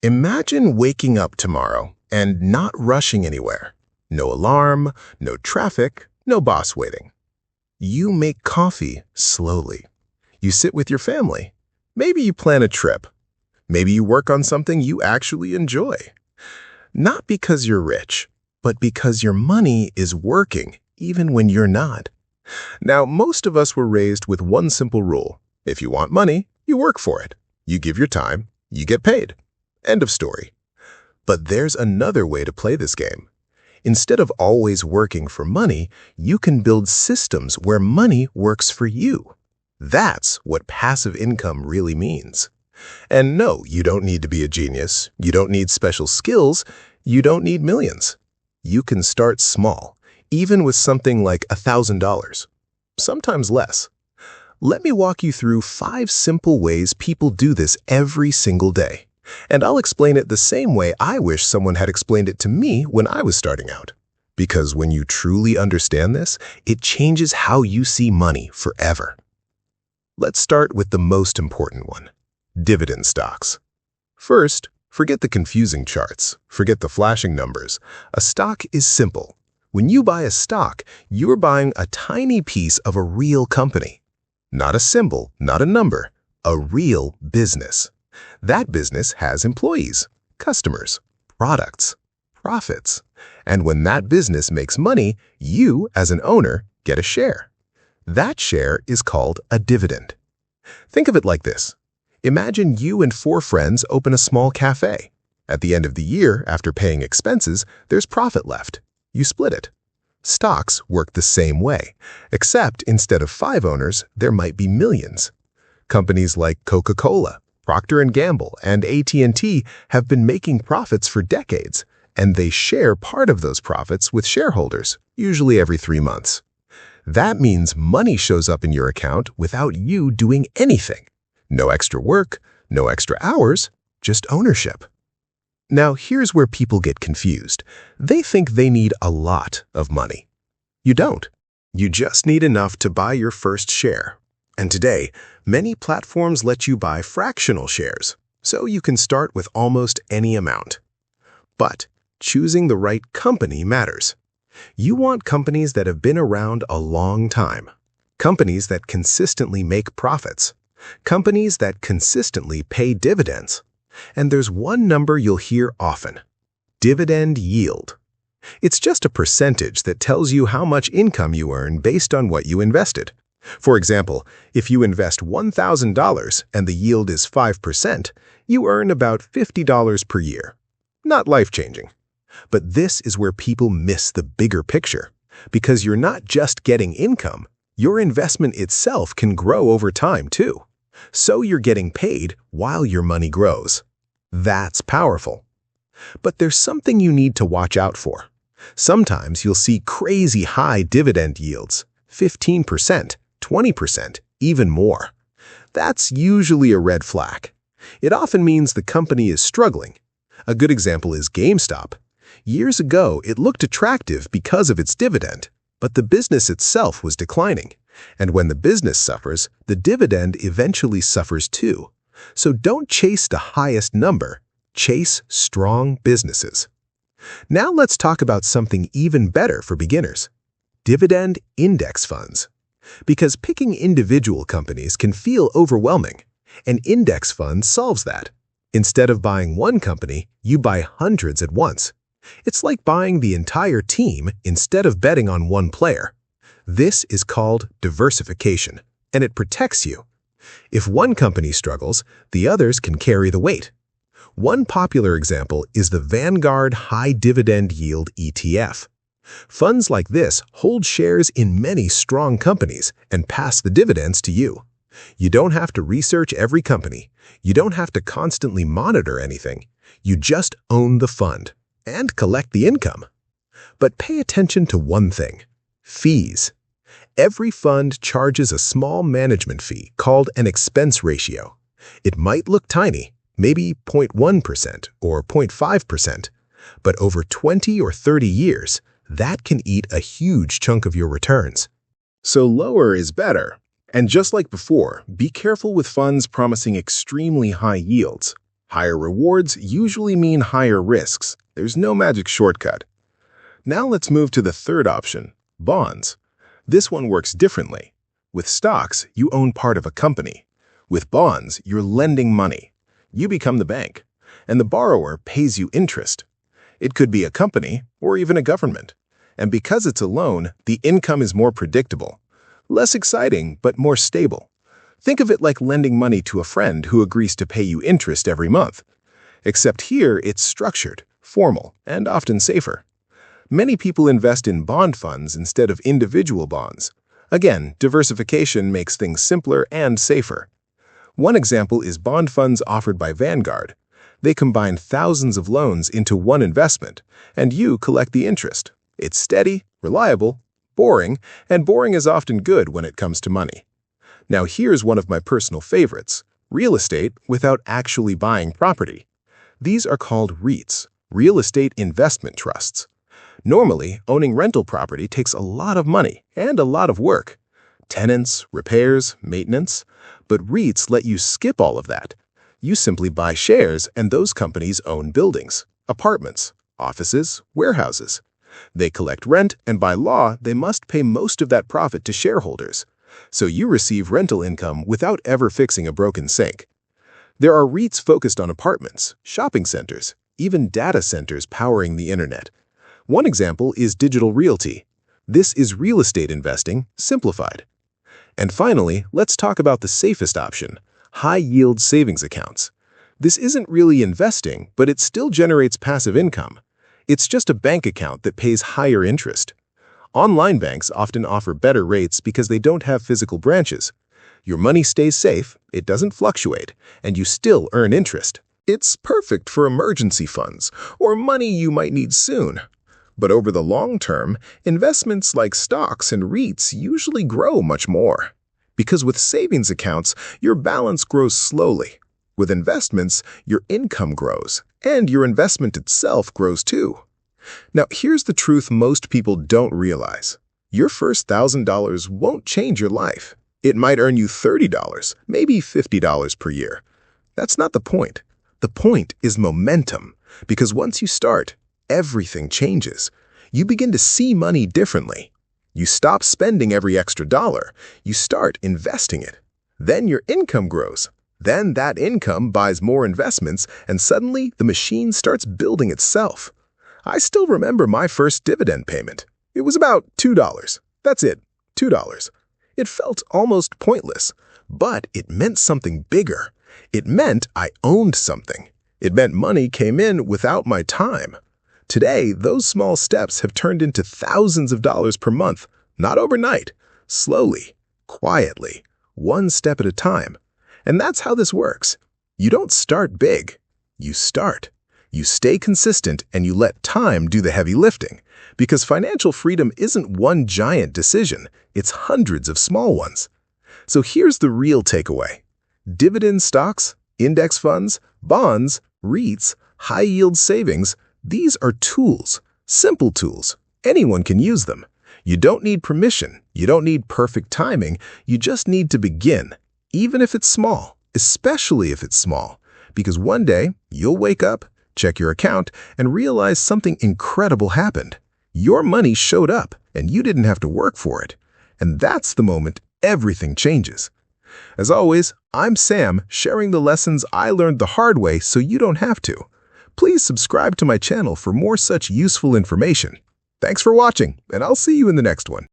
Imagine waking up tomorrow and not rushing anywhere. No alarm, no traffic, no boss waiting. You make coffee slowly. You sit with your family. Maybe you plan a trip. Maybe you work on something you actually enjoy. Not because you're rich, but because your money is working even when you're not. Now, most of us were raised with one simple rule. If you want money, you work for it. You give your time, you get paid. End of story. But there's another way to play this game. Instead of always working for money, you can build systems where money works for you. That's what passive income really means. And no, you don't need to be a genius. You don't need special skills. You don't need millions. You can start small, even with something like $1,000, sometimes less. Let me walk you through 5 simple ways people do this every single day. And I'll explain it the same way I wish someone had explained it to me when I was starting out. Because when you truly understand this, it changes how you see money forever. Let's start with the most important one, dividend stocks. First, forget the confusing charts. Forget the flashing numbers. A stock is simple. When you buy a stock, you're buying a tiny piece of a real company. Not a symbol, not a number, a real business. That business has employees, customers, products, profits. And when that business makes money, you, as an owner, get a share. That share is called a dividend. Think of it like this. Imagine you and 4 friends open a small cafe. At the end of the year, after paying expenses, there's profit left. You split it. Stocks work the same way, except instead of 5 owners, there might be millions. Companies like Coca-Cola, Procter & Gamble, and AT&T have been making profits for decades, and they share part of those profits with shareholders, usually every 3 months. That means money shows up in your account without you doing anything. No extra work, no extra hours, just ownership. Now, here's where people get confused. They think they need a lot of money. You don't. You just need enough to buy your first share. And today, many platforms let you buy fractional shares, so you can start with almost any amount. But choosing the right company matters. You want companies that have been around a long time, companies that consistently make profits, companies that consistently pay dividends. And there's one number you'll hear often: dividend yield. It's just a percentage that tells you how much income you earn based on what you invested. For example, if you invest $1,000 and the yield is 5%, you earn about $50 per year. Not life-changing. But this is where people miss the bigger picture. Because you're not just getting income, your investment itself can grow over time too. So you're getting paid while your money grows. That's powerful. But there's something you need to watch out for. Sometimes you'll see crazy high dividend yields, 15%, 20%, even more. That's usually a red flag. It often means the company is struggling. A good example is GameStop. Years ago, it looked attractive because of its dividend, but the business itself was declining. And when the business suffers, the dividend eventually suffers too. So don't chase the highest number. Chase strong businesses. Now let's talk about something even better for beginners: dividend index funds. Because picking individual companies can feel overwhelming. An index fund solves that. Instead of buying one company, you buy hundreds at once. It's like buying the entire team instead of betting on one player. This is called diversification, and it protects you. If one company struggles, the others can carry the weight. One popular example is the Vanguard High Dividend Yield ETF. Funds like this hold shares in many strong companies and pass the dividends to you. You don't have to research every company. You don't have to constantly monitor anything. You just own the fund and collect the income. But pay attention to one thing: fees. Every fund charges a small management fee called an expense ratio. It might look tiny, maybe 0.1% or 0.5%, but over 20 or 30 years, that can eat a huge chunk of your returns. So lower is better. And just like before, be careful with funds promising extremely high yields. Higher rewards usually mean higher risks. There's no magic shortcut. Now let's move to the third option, bonds. This one works differently. With stocks, you own part of a company. With bonds, you're lending money. You become the bank, and the borrower pays you interest. It could be a company or even a government. And because it's a loan, the income is more predictable. Less exciting, but more stable. Think of it like lending money to a friend who agrees to pay you interest every month. Except here, it's structured, formal, and often safer. Many people invest in bond funds instead of individual bonds. Again, diversification makes things simpler and safer. One example is bond funds offered by Vanguard. They combine thousands of loans into one investment, and you collect the interest. It's steady, reliable, boring, and boring is often good when it comes to money. Now here's one of my personal favorites, real estate without actually buying property. These are called REITs, real estate investment trusts. Normally, owning rental property takes a lot of money and a lot of work. Tenants, repairs, maintenance. But REITs let you skip all of that. You simply buy shares and those companies own buildings, apartments, offices, warehouses. They collect rent and by law, they must pay most of that profit to shareholders. So you receive rental income without ever fixing a broken sink. There are REITs focused on apartments, shopping centers, even data centers powering the internet. One example is digital realty. This is real estate investing simplified. And finally, let's talk about the safest option, high-yield savings accounts. This isn't really investing, but it still generates passive income. It's just a bank account that pays higher interest. Online banks often offer better rates because they don't have physical branches. Your money stays safe, it doesn't fluctuate, and you still earn interest. It's perfect for emergency funds or money you might need soon. But over the long term, investments like stocks and REITs usually grow much more. Because with savings accounts, your balance grows slowly. With investments, your income grows, and your investment itself grows too. Now, here's the truth most people don't realize. Your first $1,000 won't change your life. It might earn you $30, maybe $50 per year. That's not the point. The point is momentum, because once you start, everything changes. You begin to see money differently. You stop spending every extra dollar. You start investing it. Then your income grows. Then that income buys more investments, and suddenly the machine starts building itself. I still remember my first dividend payment. It was about $2. That's it, $2. It felt almost pointless, but it meant something bigger. It meant I owned something. It meant money came in without my time. Today, those small steps have turned into thousands of dollars per month, not overnight, slowly, quietly, one step at a time. And that's how this works. You don't start big. You start. You stay consistent and you let time do the heavy lifting. Because financial freedom isn't one giant decision, it's hundreds of small ones. So here's the real takeaway. Dividend stocks, index funds, bonds, REITs, high-yield savings, these are tools, simple tools. Anyone can use them. You don't need permission. You don't need perfect timing. You just need to begin, even if it's small, especially if it's small. Because one day, you'll wake up, check your account, and realize something incredible happened. Your money showed up, and you didn't have to work for it. And that's the moment everything changes. As always, I'm Sam, sharing the lessons I learned the hard way so you don't have to. Please subscribe to my channel for more such useful information. Thanks for watching, and I'll see you in the next one.